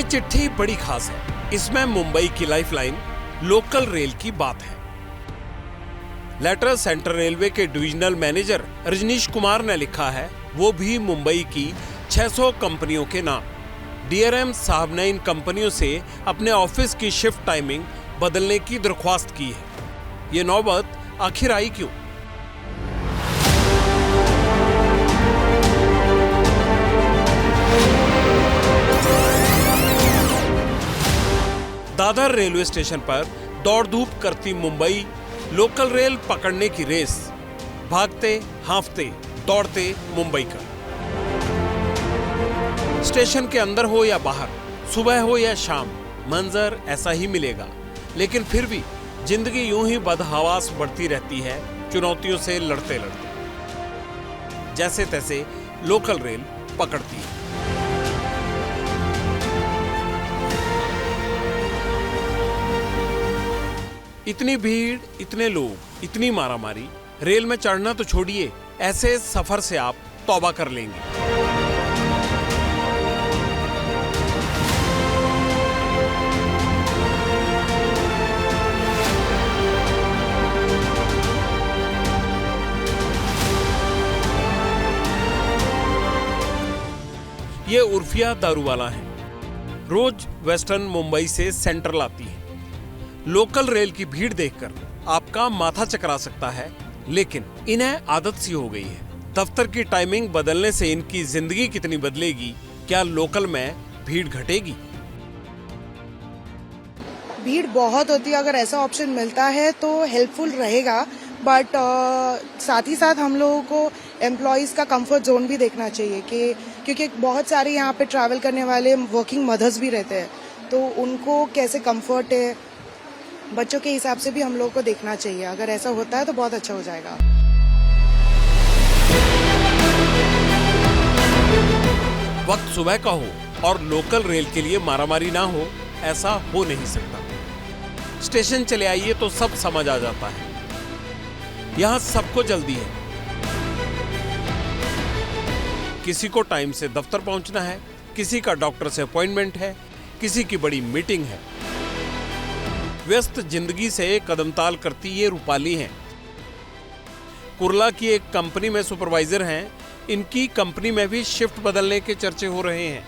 चिट्ठी बड़ी खास है। इसमें मुंबई की लाइफलाइन लोकल रेल की बात है। लेटर सेंट्रल रेलवे के डिविजनल मैनेजर रजनीश कुमार ने लिखा है, वो भी मुंबई की 600 कंपनियों के नाम। डीआरएम साहब ने इन कंपनियों से अपने ऑफिस की शिफ्ट टाइमिंग बदलने की दरख्वास्त की है। ये नौबत आखिर आई क्यों? दादर रेलवे स्टेशन पर दौड़ धूप करती मुंबई लोकल रेल पकड़ने की रेस, भागते हांफते दौड़ते मुंबई का। स्टेशन के अंदर हो या बाहर, सुबह हो या शाम, मंजर ऐसा ही मिलेगा। लेकिन फिर भी जिंदगी यूं ही बदहवास बढ़ती रहती है, चुनौतियों से लड़ते लड़ते। जैसे तैसे लोकल रेल पकड़ती है। इतनी भीड़, इतने लोग, इतनी मारामारी, रेल में चढ़ना तो छोड़िए, ऐसे सफर से आप तौबा कर लेंगे। ये उर्फिया दारूवाला है। रोज वेस्टर्न मुंबई से सेंट्रल आती है। लोकल रेल की भीड़ देखकर आपका माथा चकरा सकता है, लेकिन इन्हें आदत सी हो गई है। दफ्तर की टाइमिंग बदलने से इनकी जिंदगी कितनी बदलेगी? क्या लोकल में भीड़ घटेगी? भीड़ बहुत होती है। अगर ऐसा ऑप्शन मिलता है तो हेल्पफुल रहेगा, बट साथ ही साथ हम लोगों को एम्प्लॉयज़ का कंफर्ट जोन भी देखना चाहिए कि क्योंकि बहुत सारे यहाँ पे ट्रैवल करने वाले वर्किंग मदर्स भी रहते हैं, तो उनको कैसे कंफर्ट है, बच्चों के हिसाब से भी हम लोगों को देखना चाहिए। अगर ऐसा होता है तो बहुत अच्छा हो जाएगा। वक्त सुबह का हो और लोकल रेल के लिए मारामारी ना हो, ऐसा हो नहीं सकता। स्टेशन चले आइए तो सब समझ आ जाता है। यहाँ सबको जल्दी है। किसी को टाइम से दफ्तर पहुंचना है, किसी का डॉक्टर से अपॉइंटमेंट है, किसी की बड़ी मीटिंग है। व्यस्त जिंदगी से कदमताल करती ये रूपाली हैं। कुर्ला की एक कंपनी में सुपरवाइजर हैं। इनकी कंपनी में भी शिफ्ट बदलने के चर्चे हो रहे हैं।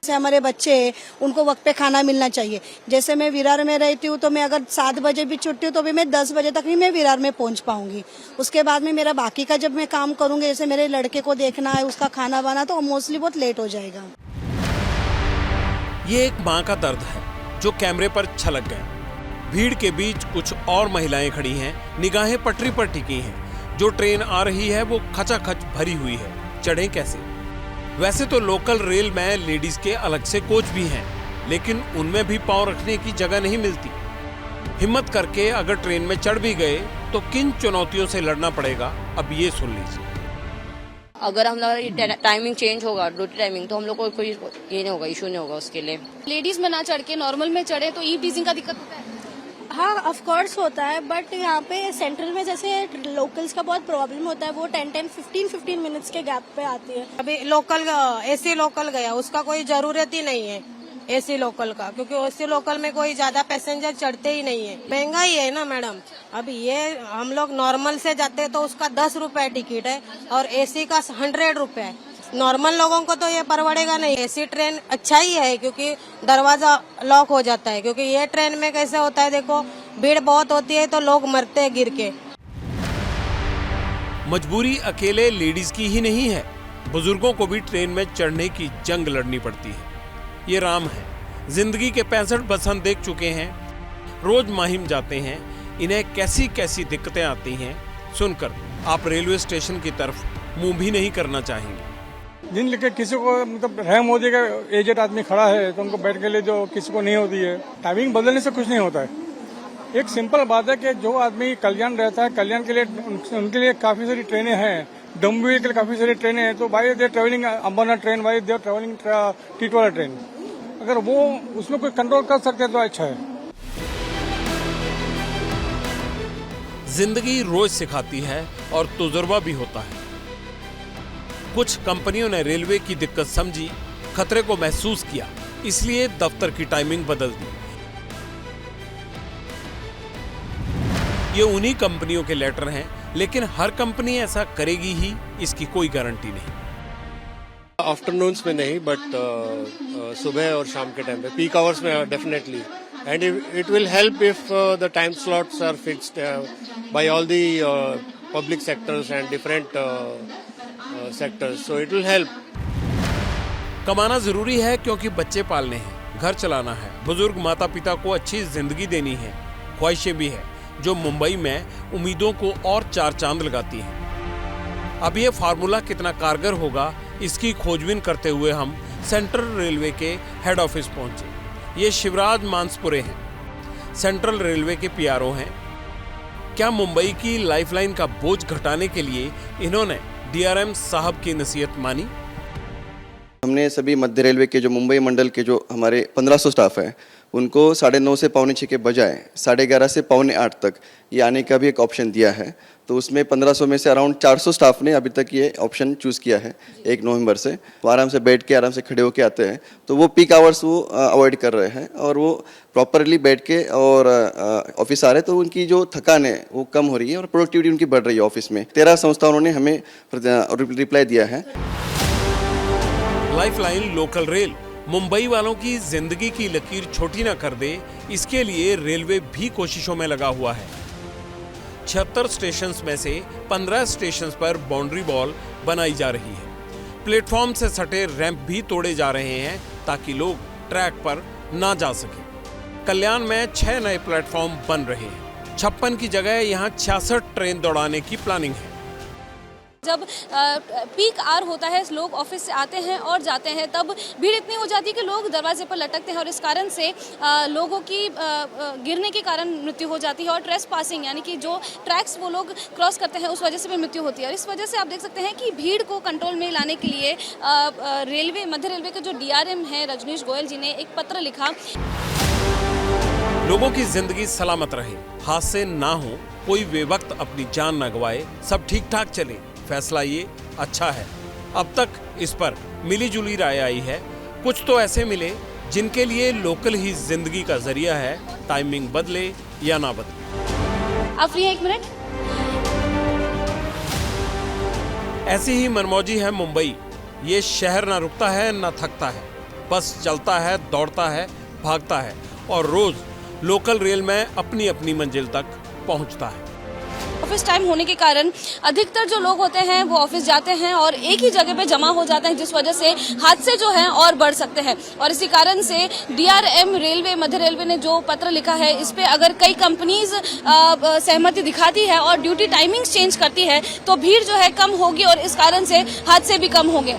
जैसे हमारे बच्चे हैं, उनको वक्त पे खाना मिलना चाहिए। जैसे मैं विरार में रहती हूँ तो मैं अगर 7 बजे भी छुट्टी हूँ तो भी मैं 10 बजे तक ही मैं विरार में पहुँच पाऊंगी। उसके बाद में मेरा बाकी का जब मैं काम करूंगी, जैसे मेरे लड़के को देखना है, उसका खाना बना, तो मोस्टली बहुत लेट हो जाएगा। ये एक माँ का दर्द है जो कैमरे पर छलक गए। भीड़ के बीच कुछ और महिलाएं खड़ी हैं, निगाहें पटरी पर टिकी हैं। जो ट्रेन आ रही है वो खचाखच भरी हुई है, चढ़ें कैसे? वैसे तो लोकल रेल में लेडीज के अलग से कोच भी हैं, लेकिन उनमें भी पांव रखने की जगह नहीं मिलती। हिम्मत करके अगर ट्रेन में चढ़ भी गए तो किन चुनौतियों से लड़ना पड़ेगा, अब ये सुन लीजिए। अगर हम लोग टाइमिंग चेंज होगा, ड्यूटी टाइमिंग, तो हम लोग को कोई ये नहीं होगा, इशू नहीं होगा उसके लिए। लेडीज में ना चढ़ के नॉर्मल में चढ़े तो ई टीजिंग का दिक्कत होता है। हाँ, ऑफ कोर्स होता है, बट यहाँ पे सेंट्रल में जैसे लोकल्स का बहुत प्रॉब्लम होता है। वो 15 मिनट्स के गैप पे आती है। अभी लोकल एसी लोकल गया, उसका कोई जरूरत ही नहीं है एसी लोकल का, क्योंकि एसी लोकल में कोई ज्यादा पैसेंजर चढ़ते ही नहीं है। महंगा ही है ना मैडम। अभी ये हम लोग नॉर्मल से जाते हैं तो उसका 10 रुपए टिकट है और एसी का 100 रुपए है। नॉर्मल लोगों को तो ये परवड़ेगा नहीं। एसी ट्रेन अच्छा ही है क्योंकि दरवाजा लॉक हो जाता है, क्योंकि ये ट्रेन में कैसे होता है, देखो भीड़ बहुत होती है तो लोग मरते हैं गिर के। मजबूरी अकेले लेडीज की ही नहीं है, बुजुर्गों को भी ट्रेन में चढ़ने की जंग लड़नी पड़ती है। ये राम है, जिंदगी के 65 बसंत देख चुके हैं, रोज माहिम जाते हैं। इन्हें कैसी कैसी दिक्कतें आती हैं, सुनकर आप रेलवे स्टेशन की तरफ मुंह भी नहीं करना चाहेंगे। जिन लिखे किसी को मतलब रहम हो जाएगा, एजेड आदमी खड़ा है तो उनको बैठ के लिए जो किसी को नहीं होती है। टाइमिंग बदलने से कुछ नहीं होता है। एक सिंपल बात है कि जो आदमी कल्याण रहता है, कल्याण के लिए उनके लिए काफी सारी ट्रेनें हैं, डम्बुई के लिए काफी सारी ट्रेनें हैं। तो भाई देर ट्रेवलिंग अंबरनाथ ट्रेन, भाई देर ट्रेवलिंग टीटवाला ट्रेन, अगर वो उसमें कोई कंट्रोल कर सकते हैं तो अच्छा है। जिंदगी रोज सिखाती है और तजुर्बा भी होता है। कुछ कंपनियों ने रेलवे की दिक्कत समझी, खतरे को महसूस किया, इसलिए दफ्तर की टाइमिंग बदल दी। ये उन्हीं कंपनियों के लेटर हैं, लेकिन हर कंपनी ऐसा करेगी ही इसकी कोई गारंटी नहीं। आफ्टरनून्स में नहीं, बट सुबह और शाम के टाइम पे, पीक आवर्स में definitely, and it will help if the time slots are fixed by all the public sectors and different sectors, so it will help. कमाना जरूरी है क्योंकि बच्चे पालने हैं, घर चलाना है, बुजुर्ग माता पिता को अच्छी जिंदगी देनी है, ख्वाहिशें भी है जो मुंबई में उम्मीदों को और चार चांद लगाती हैं। अब ये फार्मूला कितना कारगर होगा, इसकी खोजबीन करते हुए हम सेंट्रल रेलवे के हेड ऑफिस पहुंचे। ये शिवराज मानसपुरे हैं, सेंट्रल रेलवे के पीआरओ हैं। क्या मुंबई की लाइफलाइन का बोझ घटाने के लिए इन्होंने डीआरएम साहब की नसीहत मानी? हमने सभी मध्य रेलवे के जो मुंबई मंडल के जो हमारे 1500 स्टाफ हैं, उनको 9:30 से 9:45 के बजाय 11:30 से 7:45 तक ये आने का भी एक ऑप्शन दिया है। तो उसमें 1500 में से अराउंड 400 स्टाफ ने अभी तक ये ऑप्शन चूज़ किया है 1 नवंबर से। वो आराम से बैठ के, आराम से खड़े होके आते हैं, तो वो पीक आवर्स वो अवॉइड कर रहे हैं और वो प्रॉपरली बैठ के और ऑफिस आ रहे हैं, तो उनकी जो थकान है वो कम हो रही है और प्रोडक्टिविटी उनकी बढ़ रही है ऑफिस में। 13 संस्थाओं ने हमें रिप्लाई दिया है। लाइफलाइन लोकल रेल मुंबई वालों की जिंदगी की लकीर छोटी न कर दे, इसके लिए रेलवे भी कोशिशों में लगा हुआ है। 76 स्टेशंस में से 15 स्टेशंस पर बाउंड्री वॉल बनाई जा रही है। प्लेटफॉर्म से सटे रैंप भी तोड़े जा रहे हैं ताकि लोग ट्रैक पर ना जा सके। कल्याण में 6 नए प्लेटफॉर्म बन रहे हैं। 56 की जगह यहाँ 66 ट्रेन दौड़ाने की प्लानिंग है। जब पीक आवर होता है, लोग ऑफिस से आते हैं और जाते हैं, तब भीड़ इतनी हो जाती है कि लोग दरवाजे पर लटकते हैं और इस कारण से लोगों की गिरने के कारण मृत्यु हो जाती है और ट्रेस पासिंग यानी कि जो ट्रैक्स वो लोग क्रॉस करते हैं उस वजह से भी मृत्यु होती है। और इस वजह से आप देख सकते हैं कि भीड़ को कंट्रोल में लाने के लिए रेलवे, मध्य रेलवे के जो डीआरएम हैं रजनीश गोयल जी ने एक पत्र लिखा। लोगों की जिंदगी सलामत रहे, हादसे ना हो, कोई बेवक्त अपनी जान न गवाए, सब ठीक ठाक चले, फैसला ये अच्छा है। अब तक इस पर मिली जुली राय आई है। कुछ तो ऐसे मिले जिनके लिए लोकल ही जिंदगी का जरिया है, टाइमिंग बदले या ना बदले। आप फ्री हैं 1 मिनट? ऐसी ही मनमौजी है मुंबई। ये शहर ना रुकता है ना थकता है, बस चलता है, दौड़ता है, भागता है और रोज लोकल रेल में अपनी अपनी मंजिल तक पहुंचता है। ऑफिस टाइम होने के कारण अधिकतर जो लोग होते हैं वो ऑफिस जाते हैं और एक ही जगह पे जमा हो जाते हैं, जिस वजह से हादसे जो हैं और बढ़ सकते हैं। और इसी कारण से डीआरएम रेलवे, मध्य रेलवे ने जो पत्र लिखा है, इस पे अगर कई कंपनीज सहमति दिखाती है और ड्यूटी टाइमिंग्स चेंज करती है तो भीड़ जो है कम होगी और इस कारण से हादसे भी कम होंगे।